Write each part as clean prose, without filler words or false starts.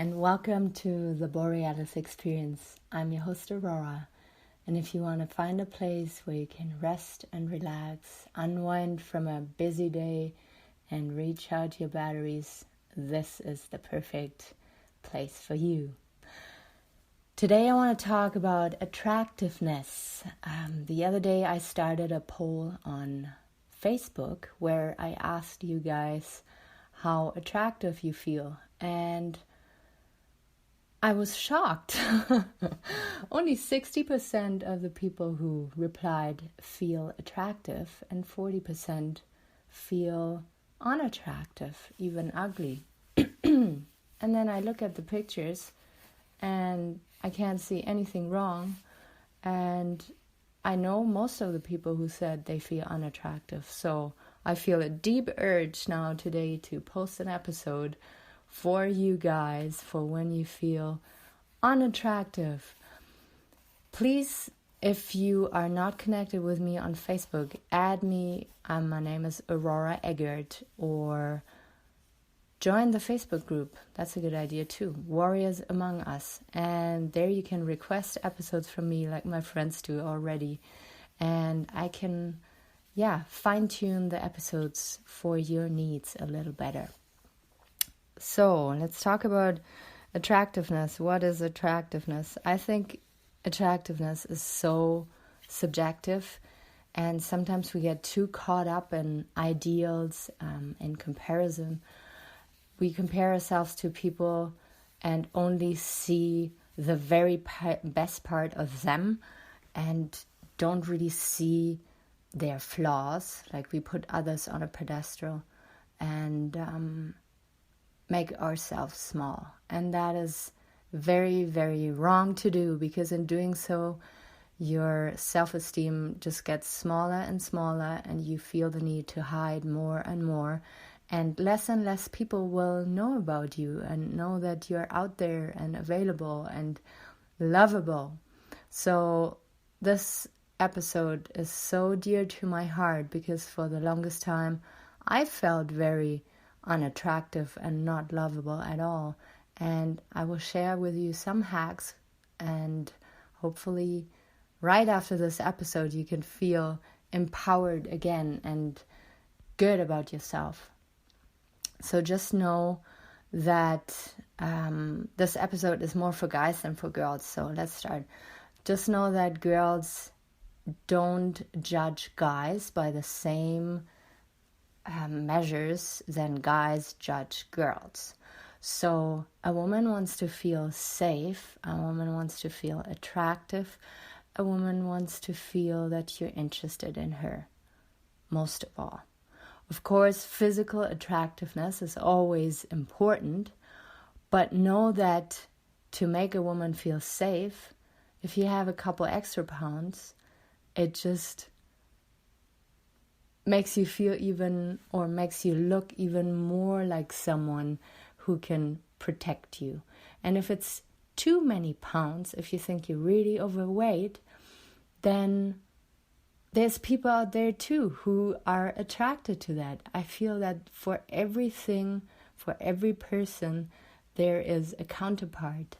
and welcome to the Borealis Experience. I'm your host Aurora, and if you want to find a place where you can rest and relax, unwind from a busy day, and recharge your batteries, this is the perfect place for you. Today I want to talk about attractiveness. The other day I started a poll on Facebook where I asked you guys how attractive you feel, and I was shocked. Only 60% of the people who replied feel attractive and 40% feel unattractive, even ugly. And then I look at the pictures and I can't see anything wrong. And I know most of the people who said they feel unattractive. So I feel a deep urge now today to post an episode for you guys for when you feel unattractive. Please, if you are not connected with me on Facebook, add me. My name is Aurora Eggert, or join the Facebook group. That's a good idea too. Warriors Among Us. And there you can request episodes from me like my friends do already. And I can, fine-tune the episodes for your needs a little better. So let's talk about attractiveness. What is attractiveness? I think attractiveness is so subjective, and sometimes we get too caught up in ideals, in comparison. We compare ourselves to people and only see the very best part of them and don't really see their flaws. Like we put others on a pedestal and make ourselves small. And that is very, very wrong to do, because in doing so, your self-esteem just gets smaller and smaller, and you feel the need to hide more and more. And less people will know about you and know that you're out there and available and lovable. So this episode is so dear to my heart, because for the longest time, I felt very unattractive and not lovable at all. And I will share with you some hacks, and hopefully right after this episode you can feel empowered again and good about yourself. So just know that this episode is more for guys than for girls. So let's start. Just know that girls don't judge guys by the same measures than guys judge girls. So a woman wants to feel safe, a woman wants to feel attractive, a woman wants to feel that you're interested in her, most of all. Of course, physical attractiveness is always important, but know that to make a woman feel safe, if you have a couple extra pounds, it just makes you feel makes you look even more like someone who can protect you. And if it's too many pounds, if you think you're really overweight, then there's people out there too who are attracted to that. I feel that for everything, for every person, there is a counterpart.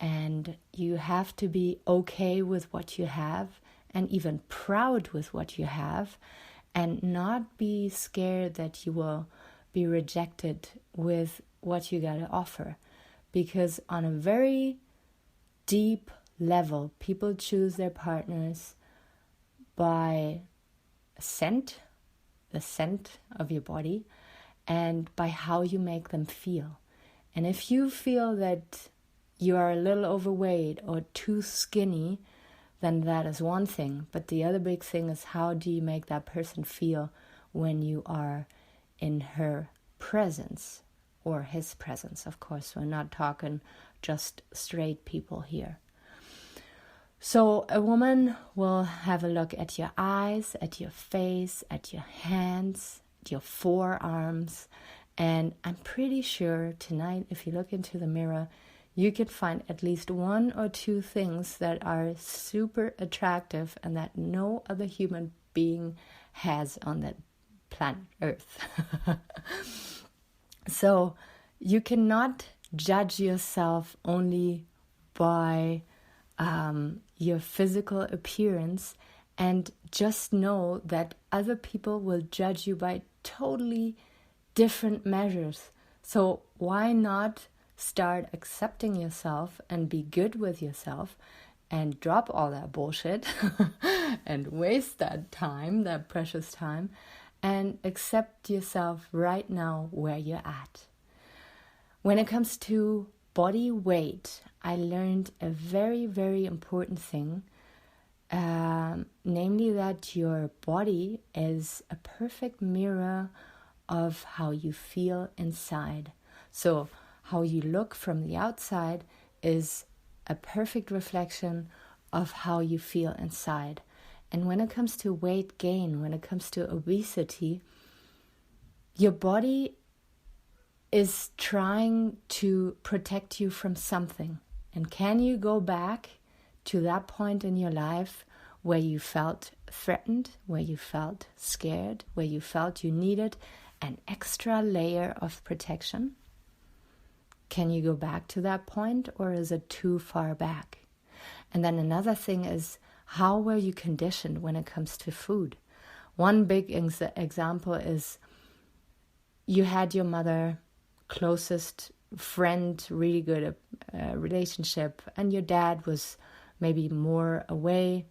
And you have to be okay with what you have and even proud with what you have, and not be scared that you will be rejected with what you got to offer. Because on a very deep level, people choose their partners by the scent of your body, and by how you make them feel. And if you feel that you are a little overweight or too skinny, then that is one thing. But the other big thing is, how do you make that person feel when you are in her presence, or his presence? Of course, we're not talking just straight people here. So a woman will have a look at your eyes, at your face, at your hands, at your forearms. And I'm pretty sure tonight, if you look into the mirror, you can find at least one or two things that are super attractive and that no other human being has on that planet Earth. So you cannot judge yourself only by your physical appearance, and just know that other people will judge you by totally different measures. So why not start accepting yourself and be good with yourself and drop all that bullshit and waste that time, that precious time, and accept yourself right now where you're at. When it comes to body weight, I learned a very, very important thing, namely that your body is a perfect mirror of how you feel inside. So how you look from the outside is a perfect reflection of how you feel inside. And when it comes to weight gain, when it comes to obesity, your body is trying to protect you from something. And can you go back to that point in your life where you felt threatened, where you felt scared, where you felt you needed an extra layer of protection? Can you go back to that point, or is it too far back? And then another thing is, how were you conditioned when it comes to food? One big example is you had your mother, closest friend, really good relationship, and your dad was maybe more away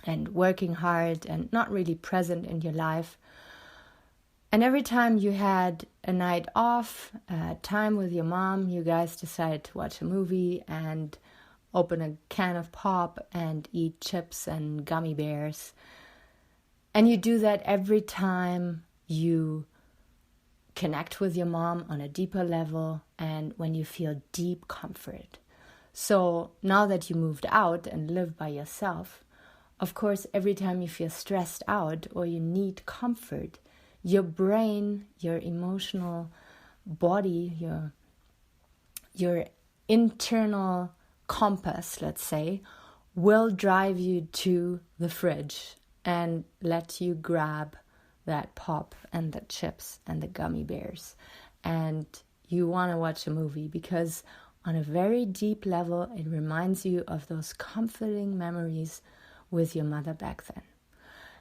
and working hard and not really present in your life. And every time you had a night off, time with your mom, you guys decided to watch a movie and open a can of pop and eat chips and gummy bears. And you do that every time you connect with your mom on a deeper level and when you feel deep comfort. So now that you moved out and live by yourself, of course, every time you feel stressed out or you need comfort, your brain, your emotional body, your internal compass, let's say, will drive you to the fridge and let you grab that pop and the chips and the gummy bears. And you want to watch a movie because on a very deep level, it reminds you of those comforting memories with your mother back then.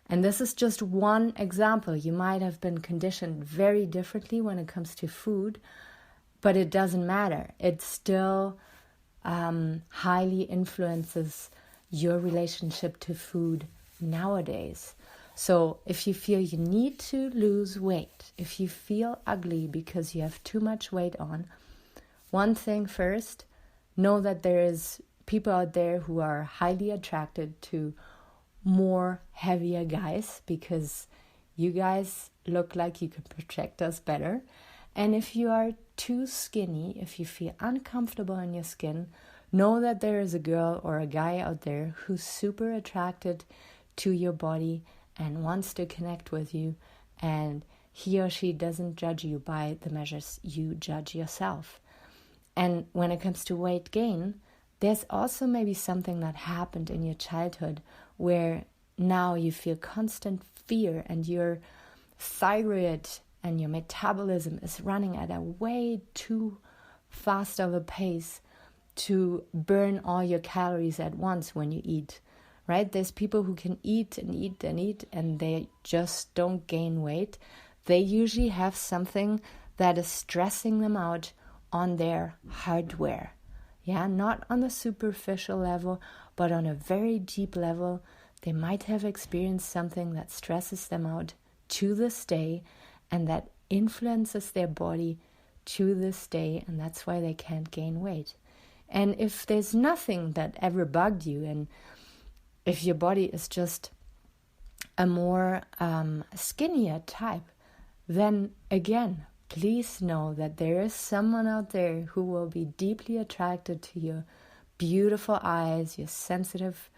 And this is just one example. You might have been conditioned very differently when it comes to food, but it doesn't matter. It still highly influences your relationship to food nowadays. So if you feel you need to lose weight, if you feel ugly because you have too much weight on, one thing first, know that there is people out there who are highly attracted to more heavier guys because you guys look like you can protect us better. And if you are too skinny, if you feel uncomfortable in your skin, know that there is a girl or a guy out there who's super attracted to your body and wants to connect with you, and he or she doesn't judge you by the measures you judge yourself. And when it comes to weight gain, there's also maybe something that happened in your childhood where now you feel constant fear and your thyroid and your metabolism is running at a way too fast of a pace to burn all your calories at once when you eat, right? There's people who can eat and eat and eat and they just don't gain weight. They usually have something that is stressing them out on their hardware. Yeah, not on the superficial level, but on a very deep level. They might have experienced something that stresses them out to this day and that influences their body to this day, and that's why they can't gain weight. And if there's nothing that ever bugged you, and if your body is just a more skinnier type, then again, please know that there is someone out there who will be deeply attracted to your beautiful eyes, your sensitive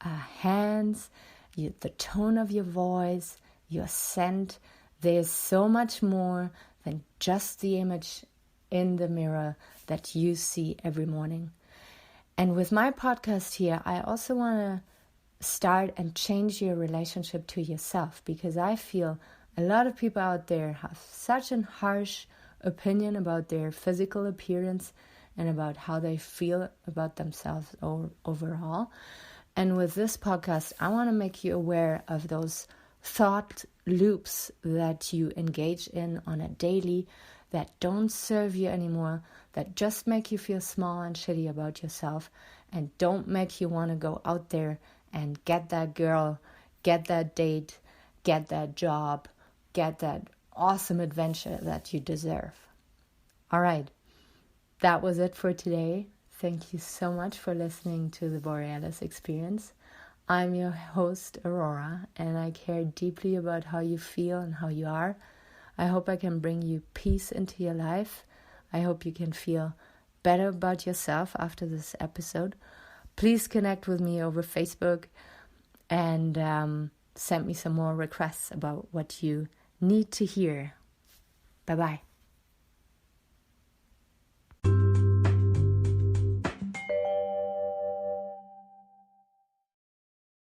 hands, the tone of your voice, your scent. There's so much more than just the image in the mirror that you see every morning. And with my podcast here, I also want to start and change your relationship to yourself, because I feel a lot of people out there have such a harsh opinion about their physical appearance and about how they feel about themselves overall. And with this podcast, I want to make you aware of those thought loops that you engage in on a daily that don't serve you anymore, that just make you feel small and shitty about yourself and don't make you want to go out there and get that girl, get that date, get that job, get that awesome adventure that you deserve. All right, that was it for today. Thank you so much for listening to the Borealis Experience. I'm your host, Aurora, and I care deeply about how you feel and how you are. I hope I can bring you peace into your life. I hope you can feel better about yourself after this episode. Please connect with me over Facebook and send me some more requests about what you need to hear. Bye-bye.